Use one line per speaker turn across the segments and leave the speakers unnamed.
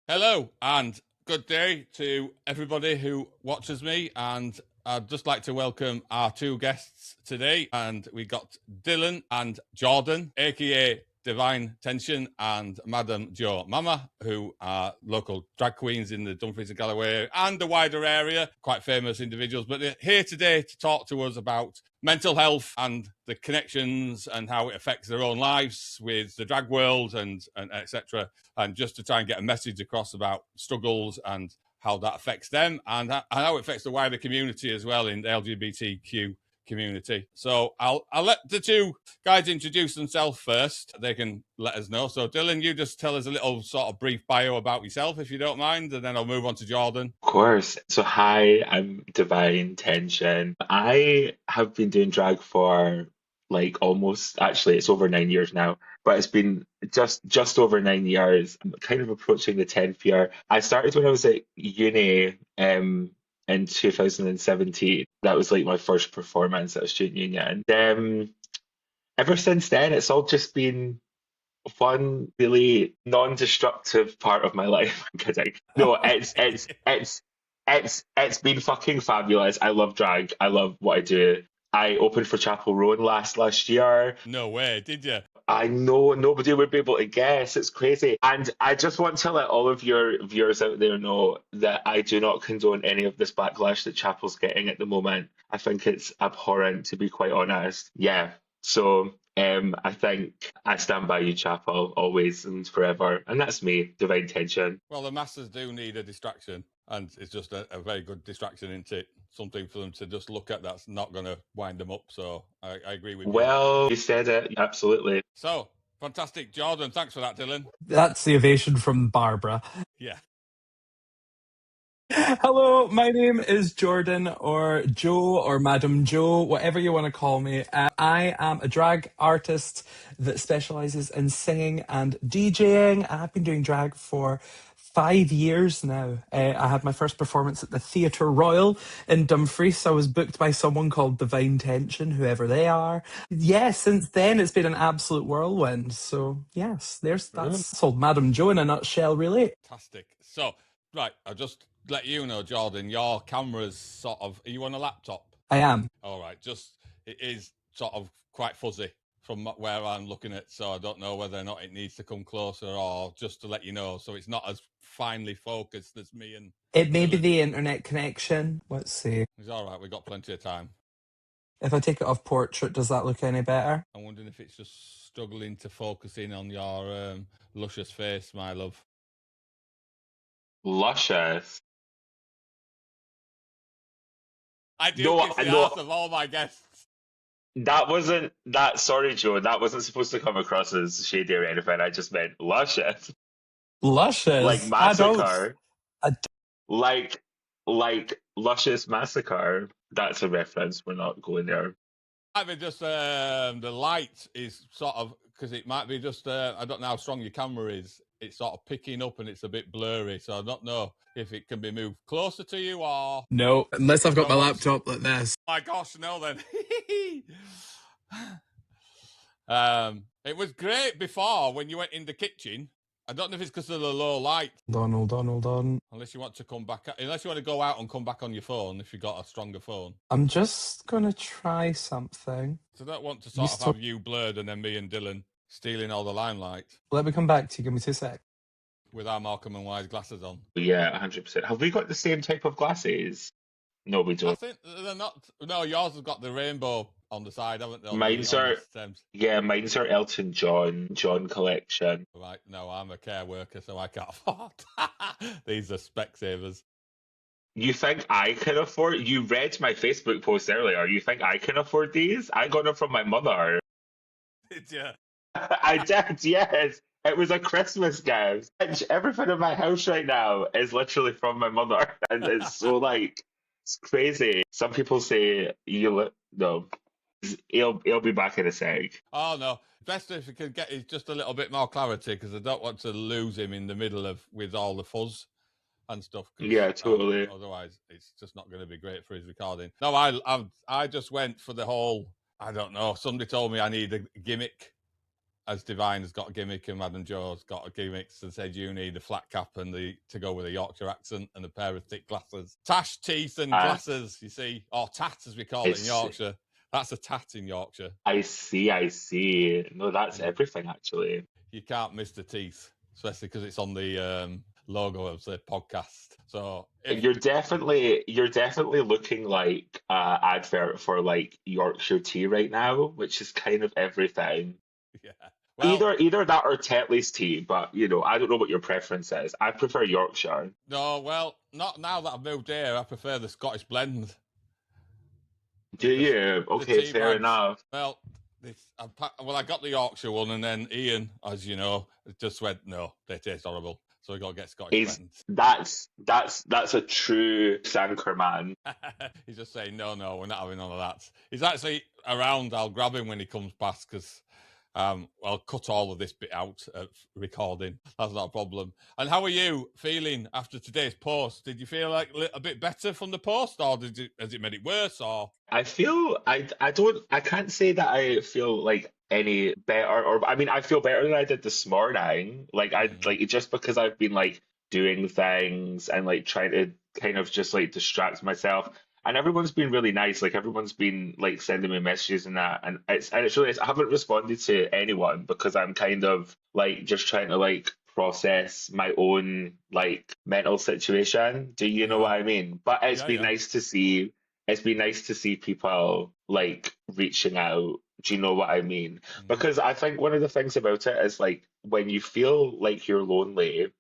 Hello and good day to everybody who watches me. And I'd just like to welcome our two guests today. And we got Dylan and Jordan, aka Devine Tension and Madam Joe Mama, who are local drag queens in the Dumfries and Galloway and the wider area, quite famous individuals. But they're here today to talk to us about mental health and the connections and how it affects their own lives with the drag world and etc. And just to try and get a message across about struggles and how that affects them and how it affects the wider community as well in the LGBTQ community. So I'll let the two guys introduce themselves first. They can let us know. So Dylan, you just tell us a little sort of brief bio about yourself, if you don't mind, and then I'll move on to Jordan.
Of course. So, hi, I'm Devine Tension. I have been doing drag for like almost, actually, it's over 9 years now, but it's been just over 9 years. I'm kind of approaching the 10th year. I started when I was at uni in 2017. That was like my first performance at a student union. Ever since then, it's all just been one really non-destructive part of my life. I'm kidding. No, it's been fucking fabulous. I love drag. I love what I do. I opened for Chapel Roan last year.
No way, did you?
I know nobody would be able to guess. It's crazy. And I just want to let all of your viewers out there know that I do not condone any of this backlash that Chapel's getting at the moment. I think it's abhorrent, to be quite honest. Yeah. So I think I stand by you, Chapel, always and forever. And that's me, Divine Tension.
Well, the masses do need a distraction, and it's just a very good distraction, isn't it? Something for them to just look at that's not going to wind them up. So I agree with you.
Well, you said it. Absolutely.
So fantastic, Jordan. Thanks for that, Dylan.
That's the ovation from Barbara.
Yeah.
Hello, my name is Jordan, or Joe, or Madam Joe, whatever you want to call me. I am a drag artist that specializes in singing and DJing. I've been doing drag for 5 years now. I had my first performance at the Theatre Royal in Dumfries. I was booked by someone called Divine Tension, whoever they are. Yeah, since then it's been an absolute whirlwind. So yes, that's sold Madam Joe in a nutshell, really.
Fantastic. So, right, I'll just let you know, Jordan, your camera's sort of, are you on a laptop?
I am.
All right, just, it is sort of quite fuzzy from where I'm looking at, so I don't know whether or not it needs to come closer or just to let you know, so it's not as finely focused as me and
It may be
Dylan.
the internet connection. Let's see.
It's all right, we've got plenty of time.
If I take it off portrait, does that look any better?
I'm wondering if it's just struggling to focus in on your luscious face, my love.
Luscious.
I do
No,
kiss the
no,
ass of all my guests.
that wasn't that. Sorry, Joe. That wasn't supposed to come across as shady or anything. I just meant luscious, like
Luscious. I don't.
massacre,
I,
like luscious massacre. That's a reference. We're not going there.
Might be just the light is sort of because it might be just I don't know how strong your camera is. It's sort of picking up and it's a bit blurry, so I don't know if it can be moved closer to you or
no, unless I've
you
got my
don't want.
laptop like this.
My gosh, no then. It was great before when you went in the kitchen. I don't know if it's because of the low light.
Hold on.
Unless you want to come back, unless you want to go out and come back on your phone if you got a stronger phone.
I'm just gonna try something.
So I don't want to
You
sort of
still...
have you blurred and then me and Dylan stealing all the limelight
Let me come back to you. Give me 2 seconds.
with our Malcolm and Wise glasses on.
Yeah, 100%. Have we got the same type of glasses? No, we
I
don't.
think they're not. No, yours has got the rainbow on the side, haven't they?
Mine's
On
are
the stems.
Yeah, mine's are Elton John collection.
Right. No, I'm a care worker, so I can't afford. These are Specsavers.
You think I can afford? You read my Facebook post earlier. You think I can afford these? I got them from my mother.
Did you?
I did, yes. It was a Christmas gift. And everything in my house right now is literally from my mother. And it's so like, it's crazy. Some people say, no, he'll be back in a sec.
Oh no. Best if you could get just a little bit more clarity because I don't want to lose him in the middle of with all the fuzz and stuff.
Yeah, totally.
Otherwise, it's just not going to be great for his recording. No, I just went for the whole. I don't know. Somebody told me I need a gimmick, as Devine has got a gimmick and Madam Jo's got a gimmick, so said you need a flat cap and to go with a Yorkshire accent and a pair of thick glasses. Tash teeth and glasses, you see, or tat as we call it in Yorkshire. That's a tat in Yorkshire.
I see. No, that's everything actually.
You can't miss the teeth, especially because it's on the logo of the podcast. So
you're definitely looking like advert for like Yorkshire tea right now, which is kind of everything.
Yeah. Well,
either that or Tetley's tea, but you know, I don't know what your preference is. I prefer Yorkshire.
No, well, not now that I've moved here. I prefer the Scottish blend.
Do you? Okay, fair enough.
Well, I got the Yorkshire one, and then Ian, as you know, just went, no, they taste horrible. So we got to get Scottish blend.
That's a true Sanker man.
He's just saying, no, we're not having none of that. He's actually around. I'll grab him when he comes past because I'll cut all of this bit out of recording. That's not a problem. And how are you feeling after today's post? Did you feel like a bit better from the post, or has it made it worse? Or
I feel I can't say that I feel like any better, or I mean I feel better than I did this morning. Like just because I've been like doing things and like trying to kind of just like distract myself. And everyone's been really nice. Like everyone's been like sending me messages and that, and it's really nice. I haven't responded to anyone because I'm kind of like just trying to like process my own like mental situation. Do you know what I mean? But it's been nice to see. It's been nice to see people like reaching out. Do you know what I mean? Because I think one of the things about it is like when you feel like you're lonely,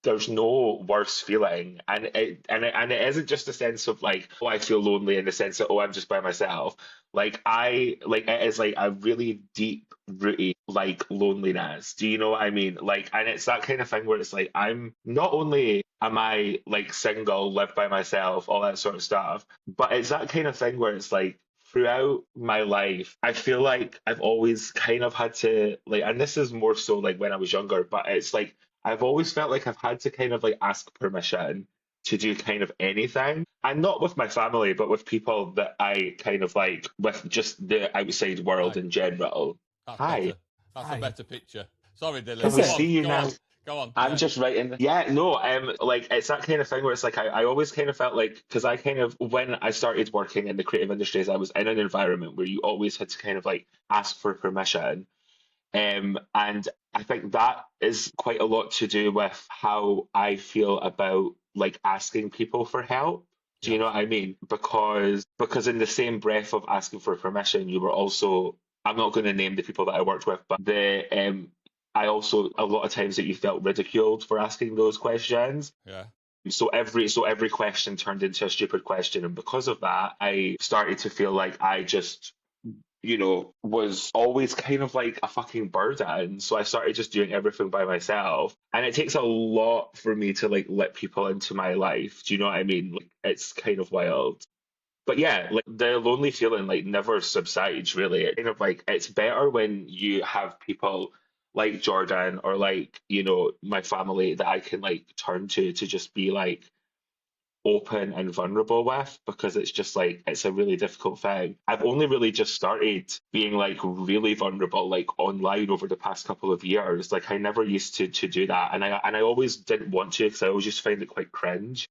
there's no worse feeling, and it isn't just a sense of like, oh, I feel lonely in the sense that, oh, I'm just by myself. Like it is like a really deep rooted like loneliness. Do you know what I mean? Like, and it's that kind of thing where it's like I'm not only am I like single, live by myself, all that sort of stuff, but it's that kind of thing where it's like throughout my life, I feel like I've always kind of had to like, and this is more so like when I was younger, but it's like I've always felt like I've had to kind of like ask permission to do kind of anything. And not with my family, but with people that I kind of like, with just the outside world in general. Hi.
That's a better picture. Sorry, Dylan.
Can we see you now?
Go on.
I'm just writing. Yeah, no, like it's that kind of thing where it's like I always kind of felt like, because I kind of, when I started working in the creative industries, I was in an environment where you always had to kind of like ask for permission. And I think that is quite a lot to do with how I feel about like asking people for help. Do you know what I mean? Because in the same breath of asking for permission, you were also, I'm not going to name the people that I worked with, but I also, a lot of times that you felt ridiculed for asking those questions.
Yeah.
So every question turned into a stupid question, and because of that, I started to feel like I just, you know, was always kind of like a fucking burden. So I started just doing everything by myself. And it takes a lot for me to like let people into my life. Do you know what I mean? Like, it's kind of wild. But yeah, like the lonely feeling like never subsides really. It kind of like, it's better when you have people like Jordan or like, you know, my family that I can like turn to just be like open and vulnerable with, because it's just like it's a really difficult thing. I've only really just started being like really vulnerable like online over the past couple of years. Like I never used to do that, and I always didn't want to because I always just find it quite cringe.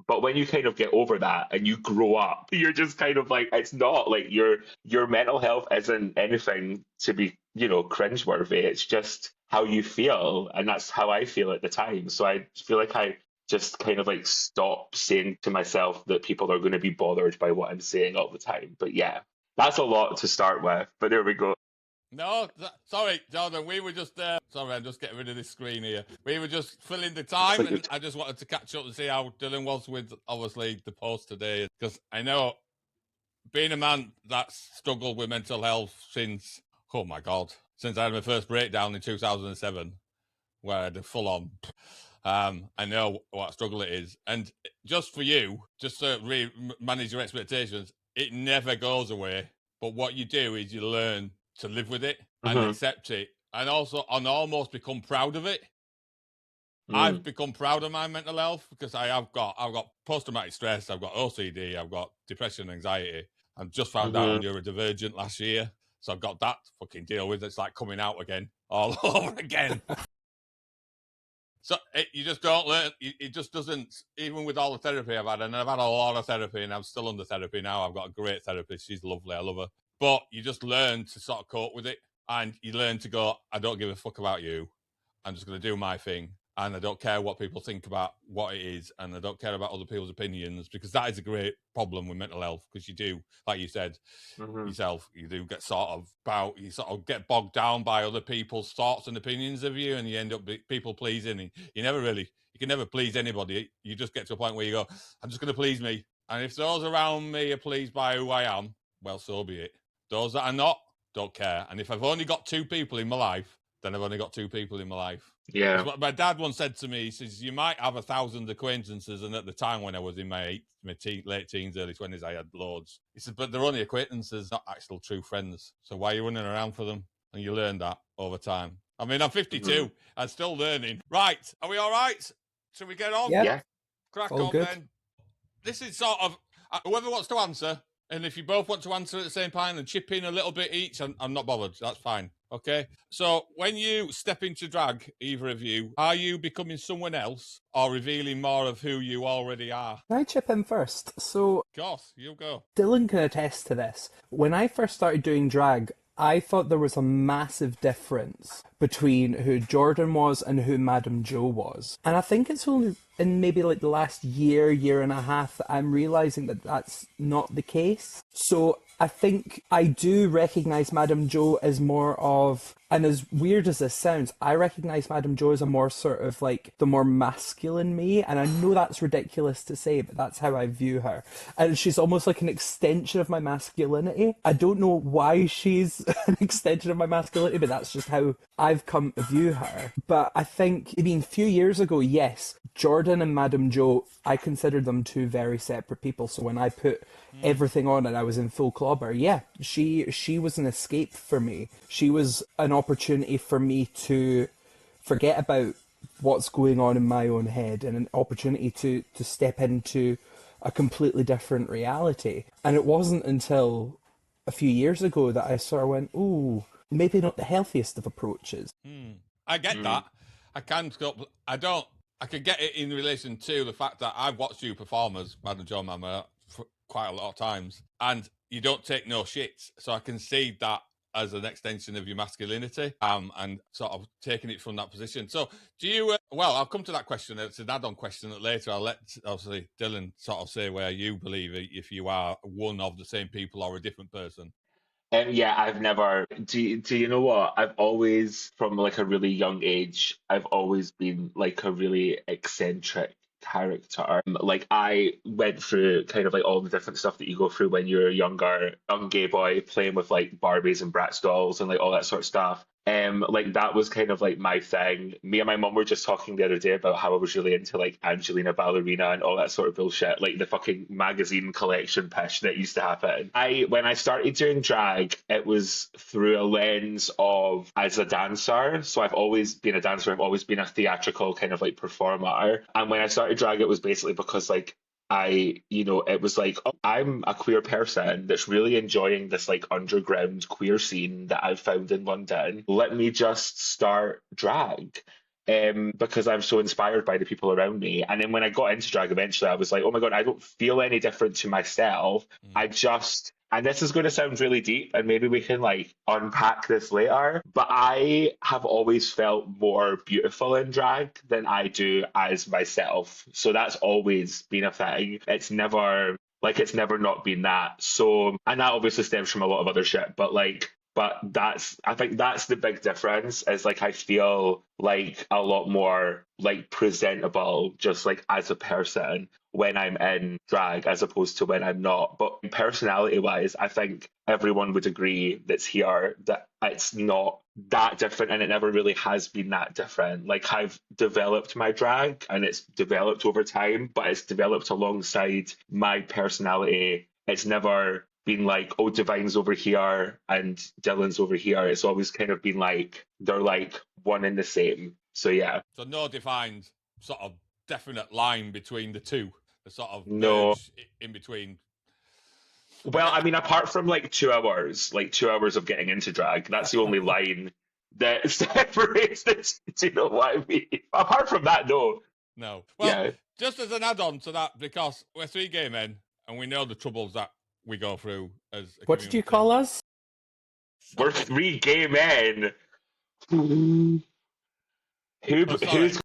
But when you kind of get over that and you grow up, you're just kind of like, it's not like your mental health isn't anything to be, you know, cringeworthy. It's just how you feel, and that's how I feel at the time. So I feel like I just kind of like stop saying to myself that people are going to be bothered by what I'm saying all the time. But yeah, that's a lot to start with, but there we go.
No, sorry, Jordan, we were just, sorry, I'm just getting rid of this screen here. We were just filling the time, and I just wanted to catch up and see how Dylan was with, obviously, the post today. Because I know, being a man that's struggled with mental health since, oh my God, since I had my first breakdown in 2007, where I had a full-on... I know what struggle it is. And just for you, just to manage your expectations, it never goes away. But what you do is you learn to live with it and accept it, and also and almost become proud of it. I've become proud of my mental health because I've got post-traumatic stress, I've got OCD, I've got depression, anxiety. I've just found out I'm neurodivergent last year. So I've got that to fucking deal with. It's like coming out again, all over again. So you just don't learn. It just doesn't. Even with all the therapy I've had, and I've had a lot of therapy, and I'm still under therapy now. I've got a great therapist. She's lovely. I love her. But you just learn to sort of cope with it, and you learn to go, I don't give a fuck about you. I'm just going to do my thing, and I don't care what people think about what it is, and I don't care about other people's opinions, because that is a great problem with mental health, because you do, like you said, yourself, you do get you sort of get bogged down by other people's thoughts and opinions of you, and you end up people pleasing, and you can never please anybody. You just get to a point where you go, I'm just going to please me, and if those around me are pleased by who I am, well, so be it. Those that are not, don't care. And if I've only got 2 people in my life, then I've only got 2 people in my life.
Yeah.
That's what my dad once said to me. He says, you might have 1,000 acquaintances, and at the time when I was in my late teens, early 20s, I had loads. He said, but they're only acquaintances, not actual true friends. So why are you running around for them? And you learn that over time. I mean, I'm 52. I'm still learning. Right. Are we all right? Should we get on?
Yeah.
Crack
All
on
good.
then. This is sort of, whoever wants to answer, and if you both want to answer at the same time and chip in a little bit each, I'm not bothered. That's fine. Okay. So when you step into drag, either of you, are you becoming someone else or revealing more of who you already are?
Can I chip in first? So,
Of course, you go.
Dylan can attest to this. When I first started doing drag, I thought there was a massive difference between who Jordan was and who Madame Jo was. And I think it's only in maybe like the last year and a half that I'm realising that that's not the case. So I think I do recognise Madame Jo as more of, and as weird as this sounds, I recognise Madame Jo as a more sort of like the more masculine me. And I know that's ridiculous to say, but that's how I view her. And she's almost like an extension of my masculinity. I don't know why she's an extension of my masculinity, but that's just how I've come to view her. But I think, I mean, a few years ago, yes, Jordan and Madame Jo, I considered them 2 very separate people. So when I put everything on and I was in full clobber, yeah, she was an escape for me. She was an opportunity for me to forget about what's going on in my own head, and an opportunity to step into a completely different reality. And it wasn't until a few years ago that I sort of went, ooh, maybe not the healthiest of approaches.
I get that. I can get it in relation to the fact that I've watched you perform as Madame Jo Mama for quite a lot of times, and you don't take no shits. So I can see that as an extension of your masculinity, and sort of taking it from that position. So do you, well, I'll come to that question. It's an add-on question that later I'll let, obviously, Dylan sort of say where you believe if you are one of the same people or a different person.
Yeah, I've never. Do you know what? I've always, from like a really young age, I've always been like a really eccentric character. Like I went through kind of like all the different stuff that you go through when you're a young gay boy playing with like Barbies and Bratz dolls and like all that sort of stuff. Like that was kind of like my thing. Me and my mum were just talking the other day about how I was really into like Angelina Ballerina and all that sort of bullshit, like the fucking magazine collection pish that used to happen. When I started doing drag, it was through a lens of as a dancer. So I've always been a dancer. I've always been a theatrical kind of like performer. And when I started drag, it was basically because like it was like, oh, I'm a queer person that's really enjoying this like underground queer scene that I've found in London. Let me just start drag. Because I'm so inspired by the people around me. And then when I got into drag, eventually I was like, oh my God, I don't feel any different to myself. And this is going to sound really deep, and maybe we can like unpack this later, but I have always felt more beautiful in drag than I do as myself. So that's always been a thing. It's never not been that. So, and that obviously stems from a lot of other shit, but I think that's the big difference, is like I feel like a lot more like presentable just like as a person when I'm in drag as opposed to when I'm not. But personality wise, I think everyone would agree that's here that it's not that different, and it never really has been that different. Like I've developed my drag and it's developed over time, but it's developed alongside my personality. It's never been like, oh, Devine's over here and Dylan's over here. It's always kind of been like they're like one and the same. So yeah.
So no defined sort of definite line between the two. The sort of
No.
merge in between.
Well, I mean, apart from like 2 hours, like 2 hours of getting into drag, that's the only line that separates this. Do you know what I mean? Apart from that, no.
No. Well,
Yeah.
just as an add-on to that, because we're three gay men and we know the troubles that we go through as a
What did you
community.
call us?
We're three gay men. Who
Oh, sorry.
who's